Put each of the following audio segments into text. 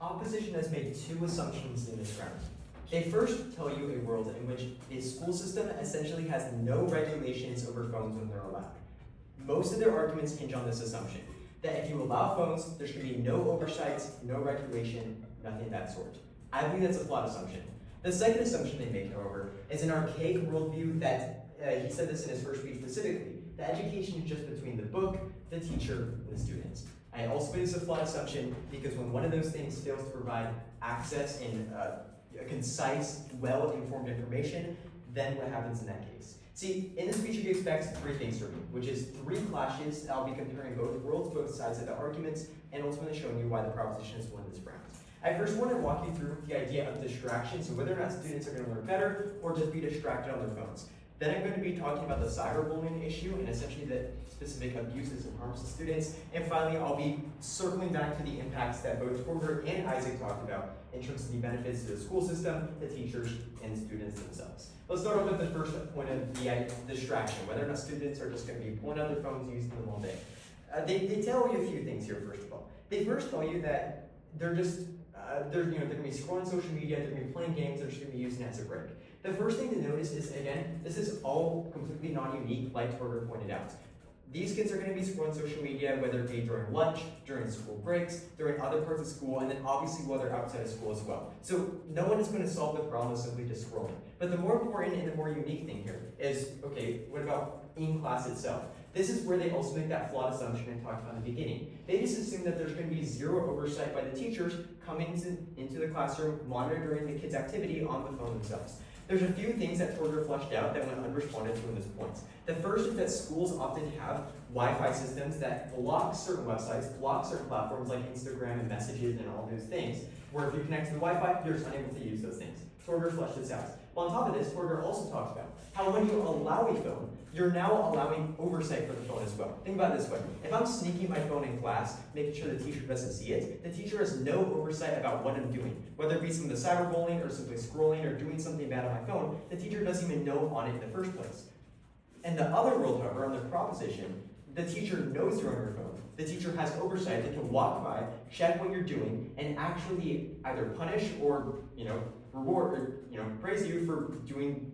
Opposition has made two assumptions in this round. They first tell you a world in which a school system essentially has no regulations over phones when they're allowed. Most of their arguments hinge on this assumption, that if you allow phones, there should be no oversight, no regulation, nothing of that sort. I believe that's a flawed assumption. The second assumption they make, however, is an archaic worldview that, he said this in his first speech specifically, that education is just between the book, the teacher, and the students. I also believe it's a flawed assumption because when one of those things fails to provide access and concise, well-informed information, then what happens in that case? See, in this speech you can expect three things from me, which is three clashes. I'll be comparing both worlds, both sides of the arguments, and ultimately showing you why the proposition is won this round. I first want to walk you through the idea of distraction, so whether or not students are going to learn better or just be distracted on their phones. Then I'm going to be talking about the cyberbullying issue and essentially the specific abuses and harms to students. And finally, I'll be circling back to the impacts that both Torger and Isaac talked about in terms of the benefits to the school system, the teachers, and students themselves. Let's start off with the first point of the distraction, whether or not students are just going to be pulling out their phones using them all day. They tell you a few things here, first of all. They first tell you that they're going to be scrolling social media, they're going to be playing games, they're just going to be using it as a break. The first thing to notice is, again, this is all completely non-unique, like Torger pointed out. These kids are going to be scrolling social media, whether it be during lunch, during school breaks, during other parts of school, and then obviously while they're outside of school as well. So no one is going to solve the problem of simply just scrolling. But the more important and the more unique thing here is, okay, what about in class itself? This is where they also make that flawed assumption I talked about in the beginning. They just assume that there's going to be zero oversight by the teachers coming into the classroom, monitoring the kids' activity on the phone themselves. There's a few things that Torger fleshed out that went unresponded to in this point. The first is that schools often have Wi-Fi systems that block certain websites, block certain platforms like Instagram and messages and all those things, where if you connect to the Wi-Fi, you're just unable to use those things. Torger fleshed this out. Well, on top of this, Torger also talks about how when you allow a phone, you're now allowing oversight for the phone as well. Think about it this way. If I'm sneaking my phone in class, making sure the teacher doesn't see it, the teacher has no oversight about what I'm doing. Whether it be some of the cyberbullying or simply scrolling or doing something bad on my phone, the teacher doesn't even know on it in the first place. In the other world, however, on the proposition, the teacher knows you're on your phone. The teacher has oversight. They can walk by, check what you're doing, and actually either punish or reward or praise you for doing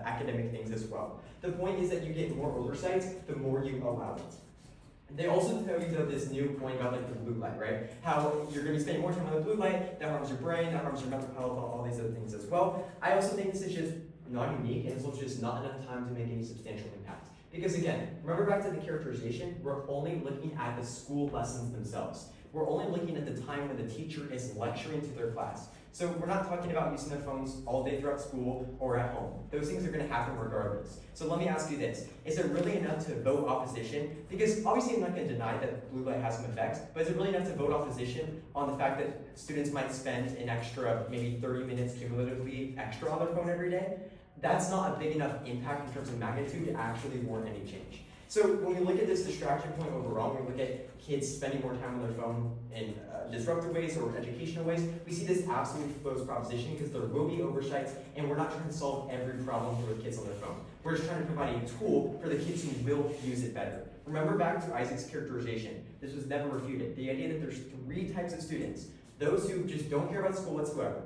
academic things as well. The point is that you get more oversight the more you allow it. They also tell you though this new point about like the blue light, right? How you're going to be spending more time on the blue light, that harms your brain, that harms your mental health, all these other things as well. I also think this is just not unique, and it's also just not enough time to make any substantial impact. Because again, remember back to the characterization, we're only looking at the school lessons themselves. We're only looking at the time when the teacher is lecturing to their class. So we're not talking about using their phones all day throughout school or at home. Those things are going to happen regardless. So let me ask you this. Is it really enough to vote opposition? Because obviously I'm not going to deny that blue light has some effects, but is it really enough to vote opposition on the fact that students might spend an extra, maybe 30 minutes cumulatively extra on their phone every day? That's not a big enough impact in terms of magnitude to actually warrant any change. So when we look at this distraction point overall, when we look at kids spending more time on their phone in disruptive ways or educational ways, we see this absolutely close proposition because there will be oversights, and we're not trying to solve every problem for the kids on their phone. We're just trying to provide a tool for the kids who will use it better. Remember back to Isaac's characterization. This was never refuted. The idea that there's three types of students. Those who just don't care about school whatsoever.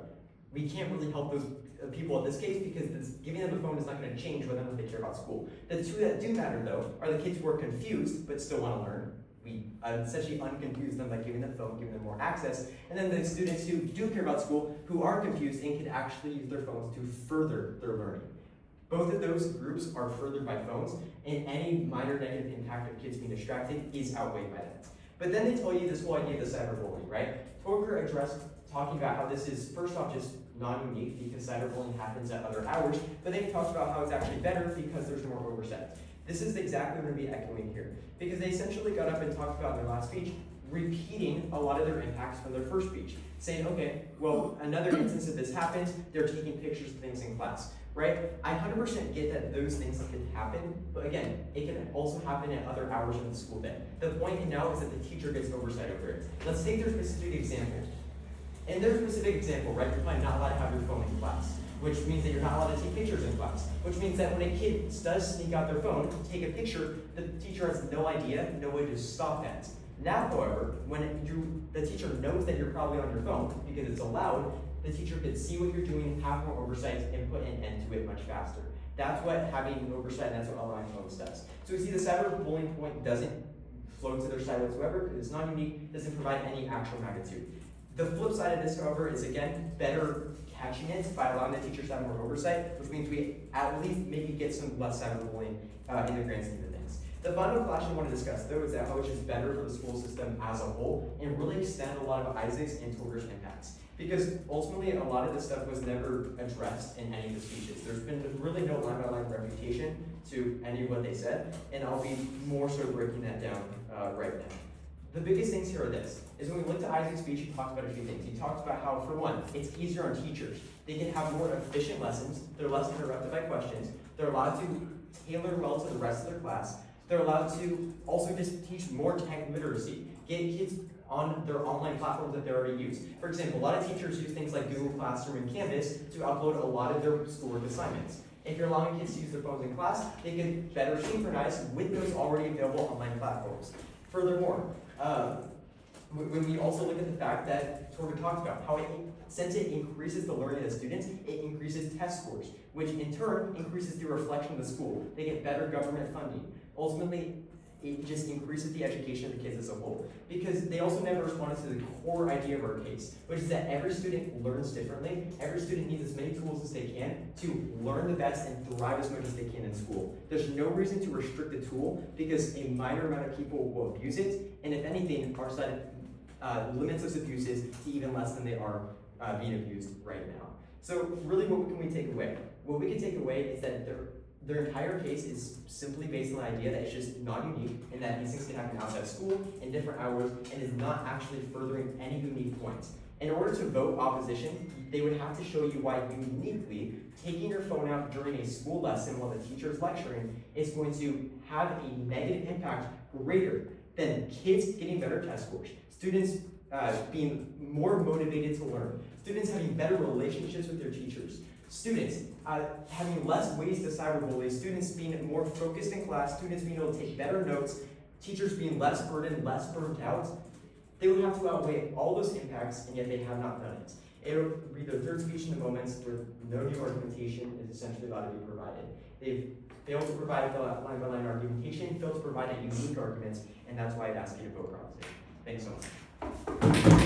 We can't really help those people in this case because giving them a phone is not going to change whether or not they care about school. The two that do matter though are the kids who are confused but still want to learn. We essentially unconfuse them by giving them a phone, giving them more access. And then the students who do care about school, who are confused and can actually use their phones to further their learning. Both of those groups are furthered by phones, and any minor negative impact of kids being distracted is outweighed by that. But then they tell you this whole idea of the cyberbullying, right? Torger addressed talking about how this is, first off, just non-unique because cyberbullying happens at other hours, but then he talks about how it's actually better because there's more oversight. This is exactly what we're going to be echoing here, because they essentially got up and talked about in their last speech, repeating a lot of their impacts from their first speech, saying, okay, well, another instance of this happens, they're taking pictures of things in class, right? I 100% get that those things can happen, but again, it can also happen at other hours of the school day. The point now is that the teacher gets oversight over it. Let's take their specific example. In their specific example, right, you're probably not allowed to have your phone in class, which means that you're not allowed to take pictures in class, which means that when a kid does sneak out their phone, take a picture, the teacher has no idea, no way to stop that. Now, however, when the teacher knows that you're probably on your phone because it's allowed, the teacher could see what you're doing, have more oversight, and put an end to it much faster. That's what having oversight, and that's what allowing phones does. So we see the cyberbullying point doesn't flow to their side whatsoever because it's not unique, doesn't provide any actual magnitude. The flip side of this, however, is again better catching it by allowing the teachers to have more oversight, which means we at least maybe get some less cyberbullying in the grand scheme of things. The final question I want to discuss, though, is how it's just better for the school system as a whole and really extend a lot of Isaac's and Torger's impacts. Because ultimately, a lot of this stuff was never addressed in any of the speeches. There's been really no line-by-line refutation to any of what they said, and I'll be more so breaking that down right now. The biggest things here are this, is when we looked at Isaac's speech, he talked about a few things. He talked about how, for one, it's easier on teachers. They can have more efficient lessons, they're less interrupted by questions, they're allowed to tailor well to the rest of their class, they're allowed to also just teach more tech literacy, get kids on their online platforms that they already use. For example, a lot of teachers use things like Google Classroom and Canvas to upload a lot of their schoolwork assignments. If you're allowing kids to use their phones in class, they can better synchronize with those already available online platforms. Furthermore, when we also look at the fact that Torger talked about how since it increases the learning of the students, it increases test scores, which in turn increases the reflection of the school. They get better government funding. Ultimately, it just increases the education of the kids as a whole. Because they also never responded to the core idea of our case, which is that every student learns differently. Every student needs as many tools as they can to learn the best and thrive as much as they can in school. There's no reason to restrict the tool because a minor amount of people will abuse it, and if anything, our side limits those abuses to even less than they are being abused right now. So really, what can we take away? What we can take away is that their entire case is simply based on the idea that it's just not unique and that these things can happen outside of school in different hours and is not actually furthering any unique points. In order to vote opposition, they would have to show you why uniquely taking your phone out during a school lesson while the teacher is lecturing is going to have a negative impact greater than kids getting better test scores, students being more motivated to learn, students having better relationships with their teachers, students having less ways to cyberbully, students being more focused in class, students being able to take better notes, teachers being less burdened, less burnt out. They would have to outweigh all those impacts, and yet they have not done it. It'll be their third speech in the moments where no new argumentation is essentially allowed to be provided. They've failed to provide the line-by-line argumentation, failed to provide a unique argument, and that's why I'd ask you to vote for opposition. Thanks so much.